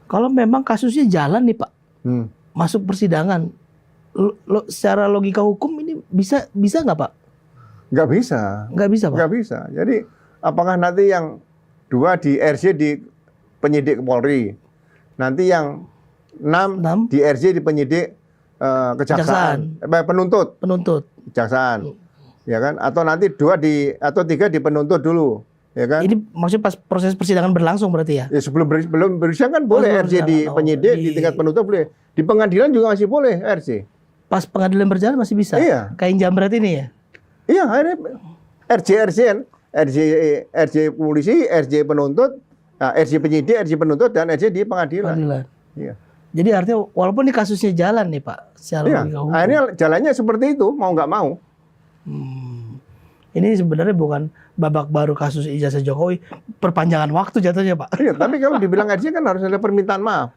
Kalau memang kasusnya jalan nih Pak, masuk persidangan, secara logika hukum ini bisa nggak Pak? Nggak bisa. Nggak bisa Pak? Nggak bisa. Jadi apakah nanti yang 2 di RJ di penyidik Polri, nanti yang 6 di RJ di penyidik kejaksaan, penuntut kejaksaan, ya kan? Atau nanti 2 atau 3 di penuntut dulu, ya kan? Ini maksudnya pas proses persidangan berlangsung berarti ya? Ya sebelum bersidang kan boleh RJ di penyidik, di tingkat penuntut boleh, di pengadilan juga masih boleh RJ. Pas pengadilan berjalan masih bisa? Iya. Kayak Jamret ini ya? Iya, akhirnya RJ polisi, RJ penuntut, RJ penyidik, RJ penuntut, dan RJ di pengadilan. Iya. Jadi artinya walaupun ini kasusnya jalan nih Pak, secara logika hukum. Akhirnya jalannya seperti itu, mau nggak mau. Ini sebenarnya bukan babak baru kasus ijazah Jokowi, perpanjangan waktu jatuhnya Pak. Iya, tapi kalau dibilang RJ kan harus ada permintaan maaf.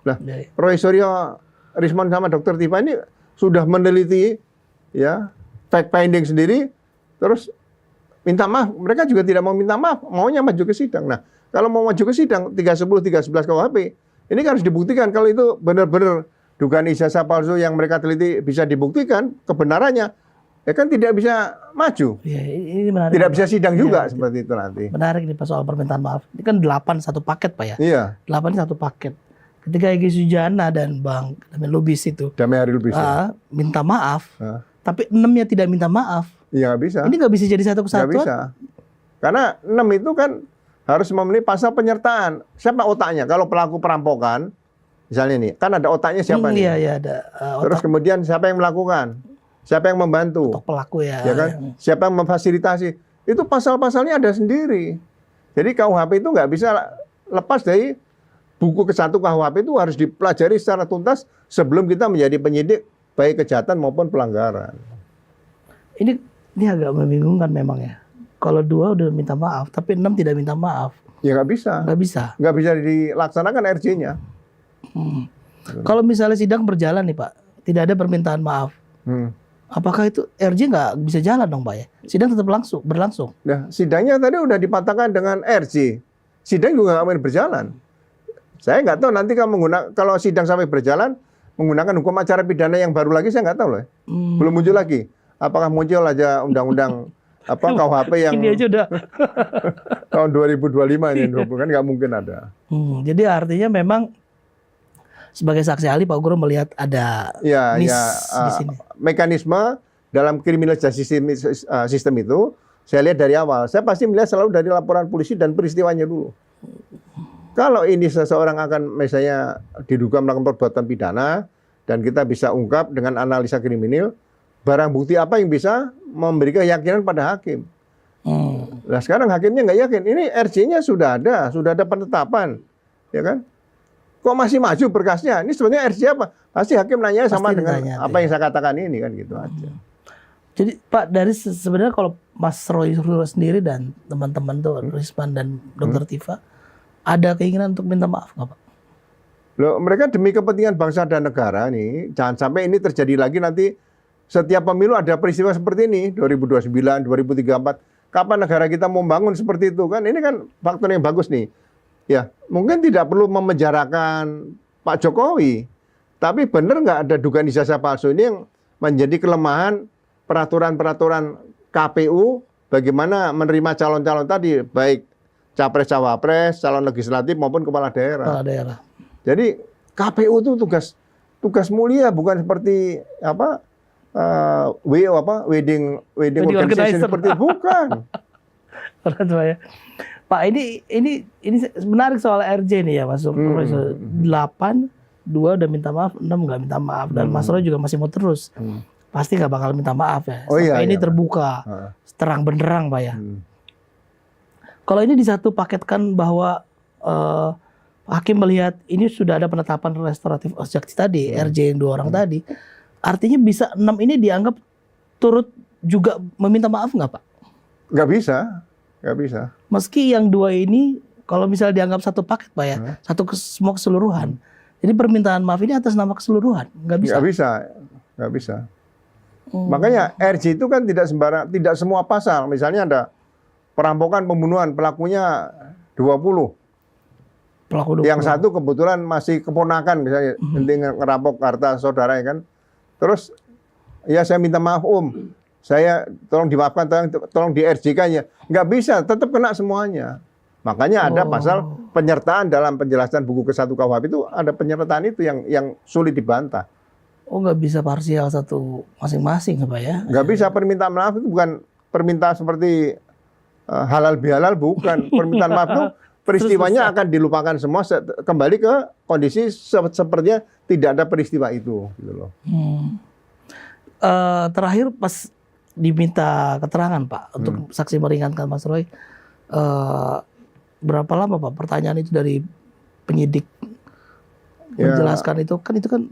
Nah, Roy Suryo Rismon sama Dr. Tifa ini sudah meneliti ya fact finding sendiri, terus minta maaf. Mereka juga tidak mau minta maaf, maunya maju ke sidang. Nah, kalau mau maju ke sidang 310, 311 KUHP, ini kan harus dibuktikan kalau itu benar-benar dugaan ijazah palsu yang mereka teliti bisa dibuktikan kebenarannya, ya kan tidak bisa maju. Ya, ini menarik. Tidak bisa sidang juga seperti itu nanti. Menarik nih Pak soal permintaan maaf. Ini kan 8 satu paket Pak ya? Iya. 8 satu paket. Ketika Egy Sujana dan Bang Lubis itu Damai Hari Lubis minta maaf, tapi 6-nya tidak minta maaf. Iya nggak bisa. Ini nggak bisa jadi satu kesatuan. Nggak bisa. Karena 6 itu kan harus memenuhi pasal penyertaan. Siapa otaknya? Kalau pelaku perampokan, misalnya nih, kan ada otaknya siapa nih? Iya, ada. Terus kemudian siapa yang melakukan? Siapa yang membantu? Otak pelaku ya. Ya kan? Siapa yang memfasilitasi? Itu pasal-pasalnya ada sendiri. Jadi KUHP itu nggak bisa lepas dari buku ke-1 KUHP itu harus dipelajari secara tuntas sebelum kita menjadi penyidik baik kejahatan maupun pelanggaran. Ini agak membingungkan memang ya. Kalau 2 udah minta maaf, tapi 6 tidak minta maaf. Ya nggak bisa. Nggak bisa. Nggak bisa dilaksanakan RJ-nya. Kalau misalnya sidang berjalan nih Pak, tidak ada permintaan maaf. Apakah itu RJ nggak bisa jalan dong Pak ya? Sidang tetap berlangsung. Nah, sidangnya tadi udah dipatahkan dengan RJ. Sidang juga nggak main berjalan. Saya nggak tahu nanti kalau sidang sampai berjalan menggunakan hukum acara pidana yang baru lagi, saya nggak tahu loh. Belum muncul lagi. Apakah muncul aja undang-undang KUHP yang ini aja udah tahun 2025 ini, kan nggak mungkin ada. Jadi artinya memang sebagai saksi ahli Pak Guru melihat ada miss di sini. Mekanisme dalam criminal justice system itu saya lihat dari awal. Saya pasti melihat selalu dari laporan polisi dan peristiwanya dulu. Kalau ini seseorang akan misalnya diduga melakukan perbuatan pidana dan kita bisa ungkap dengan analisa kriminal, barang bukti apa yang bisa memberi keyakinan pada hakim. Nah sekarang hakimnya nggak yakin. Ini RJ-nya sudah ada penetapan, ya kan? Kok masih maju berkasnya? Ini sebenarnya RJ apa? Pasti hakim nanya sama dengan apa yang saya katakan ini kan gitu aja. Jadi Pak, dari sebenarnya kalau Mas Roy sendiri dan teman-teman tuh Risman dan Dr. Tifa, ada keinginan untuk minta maaf nggak Pak? Loh, mereka demi kepentingan bangsa dan negara nih, jangan sampai ini terjadi lagi nanti setiap pemilu ada peristiwa seperti ini, 2029, 2034. Kapan negara kita mau bangun seperti itu kan? Ini kan faktor yang bagus nih. Ya, mungkin tidak perlu memenjarakan Pak Jokowi, tapi benar nggak ada dugaan ijazah palsu ini yang menjadi kelemahan peraturan-peraturan KPU bagaimana menerima calon-calon tadi, baik capres-cawapres, calon legislatif maupun kepala daerah. Jadi KPU itu tugas mulia, bukan seperti wedding organization seperti bukan. Pak, ini menarik soal RJ nih ya Mas. 8, 2 udah minta maaf, 6 nggak minta maaf, dan Mas Roy juga masih mau terus. Pasti nggak bakal minta maaf ya. Sampai ini terbuka, terang benderang Pak ya. Kalau ini di satu paketkan bahwa hakim melihat ini sudah ada penetapan restoratif justice tadi, RJ yang 2 orang tadi, artinya bisa 6 ini dianggap turut juga meminta maaf nggak Pak? Nggak bisa. Meski yang 2 ini kalau misalnya dianggap satu paket Pak ya, semua keseluruhan. Jadi permintaan maaf ini atas nama keseluruhan, nggak bisa. Nggak bisa. Makanya RJ itu kan tidak semua pasal. Misalnya ada perampokan, pembunuhan, pelakunya 20. Pelaku 20. Yang satu kebetulan masih keponakan misalnya, penting ngerampok harta saudara ya kan. Terus ya saya minta maaf Om, saya tolong dimaafkan, tolong di RJ-kan ya. Nggak bisa, tetap kena semuanya. Makanya ada pasal penyertaan dalam penjelasan buku ke-1 KUHP itu ada penyertaan itu yang sulit dibantah. Oh, nggak bisa parsial satu masing-masing Pak ya? Nggak bisa. Permintaan maaf itu bukan permintaan seperti halal bihalal, bukan. Permintaan maaf itu peristiwanya akan dilupakan semua, kembali ke kondisi sepertinya tidak ada peristiwa itu. Gitu loh. Terakhir pas diminta keterangan Pak untuk saksi meringankan Mas Roy, berapa lama Pak pertanyaan itu dari penyidik menjelaskan itu kan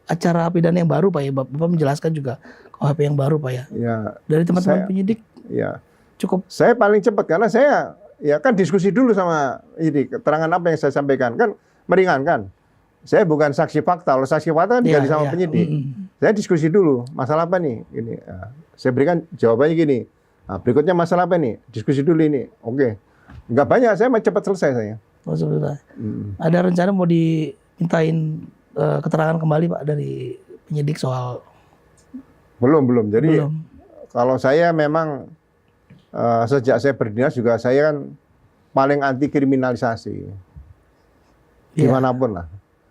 acara pidana yang baru Pak ya, Bapak menjelaskan juga KUHP yang baru Pak ya. Ya, dari teman-teman penyidik ya cukup. Saya paling cepat karena saya ya kan diskusi dulu sama ini, keterangan apa yang saya sampaikan kan meringankan. Saya bukan saksi fakta, kalau saksi fakta kan digali sama penyidik. Saya diskusi dulu, masalah apa nih? Ini, saya berikan jawabannya gini. Nah, berikutnya masalah apa nih? Diskusi dulu ini. Oke, nggak banyak, saya mau cepat selesai saya. Oh, sebentar. Ada rencana mau dimintain keterangan kembali Pak dari penyidik soal? Belum. Jadi kalau saya memang sejak saya berdinas juga saya kan paling anti kriminalisasi. Dimanapun lah.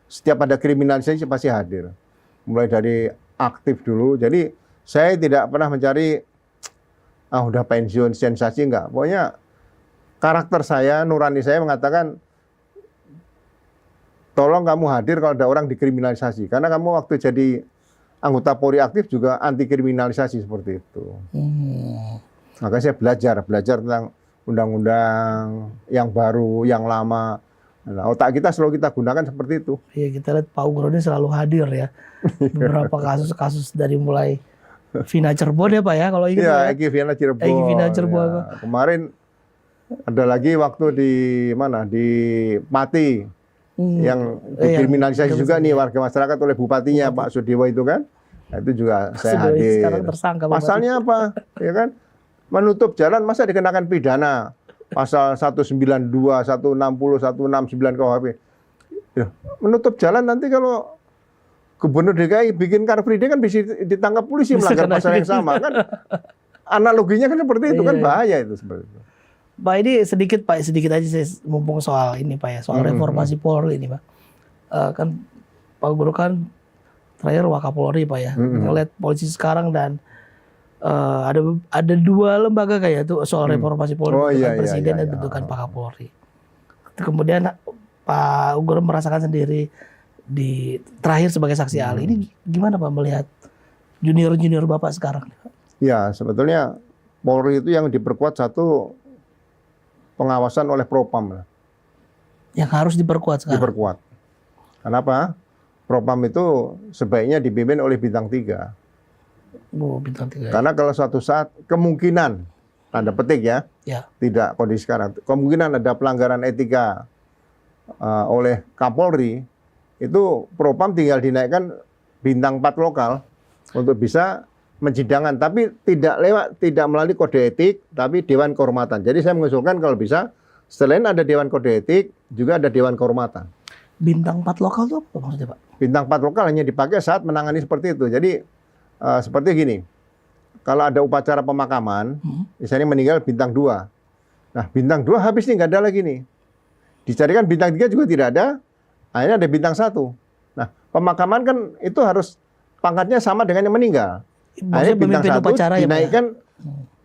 Setiap ada kriminalisasi pasti hadir. Mulai dari aktif dulu. Jadi saya tidak pernah mencari udah pensiun sensasi, enggak. Pokoknya karakter saya, nurani saya mengatakan tolong kamu hadir kalau ada orang dikriminalisasi. Karena kamu waktu jadi anggota Polri aktif juga anti kriminalisasi seperti itu. Makanya saya belajar tentang undang-undang yang baru, yang lama. Nah, otak kita selalu kita gunakan seperti itu. Iya, kita lihat Pak Ugro ini selalu hadir ya. Beberapa kasus-kasus dari mulai Vina Cirebon ya Pak ya, kalau ingat. Iya, Eki Vina Cirebon. Eki Vina Cirebon. Ya. Kemarin ada lagi waktu di mana? Di Pati. Yang dikriminalisasi juga nih warga masyarakat oleh bupatinya Pak Sudewo itu kan. Nah, itu juga saya hadir. Sekarang tersangka. Pasalnya apa? Ya kan? Menutup jalan masa dikenakan pidana. Pasal 192, 160, 169 KUHP. Ya, menutup jalan nanti kalau Gubernur DKI bikin Car Free Day kan bisa ditangkap polisi melanggar pasal yang sama kan. Analoginya kan seperti itu kan bahaya itu seperti itu. Pak ini sedikit aja saya mumpung soal ini Pak ya, soal reformasi Polri ini Pak. Kan Pak Guru kan terakhir Wakapolri Pak ya. Ngeliat polisi sekarang dan ada dua lembaga kayak itu soal reformasi Polri, Presiden dan bentukan Pak Kapolri. Kemudian Pak Ugro merasakan sendiri di terakhir sebagai saksi ahli. Ini gimana Pak melihat junior Bapak sekarang? Ya, sebetulnya Polri itu yang diperkuat satu pengawasan oleh Propam. Yang harus diperkuat sekarang. Diperkuat. Kenapa? Propam itu sebaiknya dipimpin oleh bintang 3. Bintang 3. Karena kalau suatu saat kemungkinan, tanda petik ya, tidak kondisi sekarang, kemungkinan ada pelanggaran etika oleh Kapolri, itu Propam tinggal dinaikkan bintang 4 lokal untuk bisa mencidangkan, tapi tidak melalui kode etik, tapi Dewan Kehormatan. Jadi saya mengusulkan kalau bisa, selain ada Dewan Kode Etik, juga ada Dewan Kehormatan. Bintang 4 lokal itu apa maksudnya Pak? Bintang 4 lokal hanya dipakai saat menangani seperti itu. Jadi seperti gini, kalau ada upacara pemakaman, misalnya meninggal bintang 2. Nah bintang 2 habis nih, nggak ada lagi nih. Dicarikan bintang 3 juga tidak ada, akhirnya ada bintang 1. Nah pemakaman kan itu harus pangkatnya sama dengan yang meninggal. Akhirnya bintang 1 dinaikkan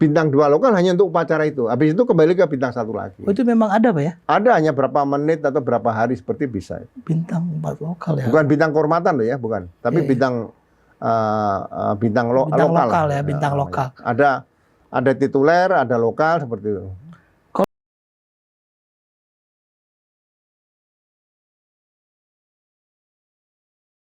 bintang 2 lokal hanya untuk upacara itu. Habis itu kembali ke bintang 1 lagi. Oh, itu memang ada Pak ya? Ada, hanya berapa menit atau berapa hari seperti bisa. Bintang 4 lokal ya? Bukan bintang kehormatan loh ya, bukan. Tapi bintang lokal ya, bintang lokal. Ada tituler, ada lokal seperti itu.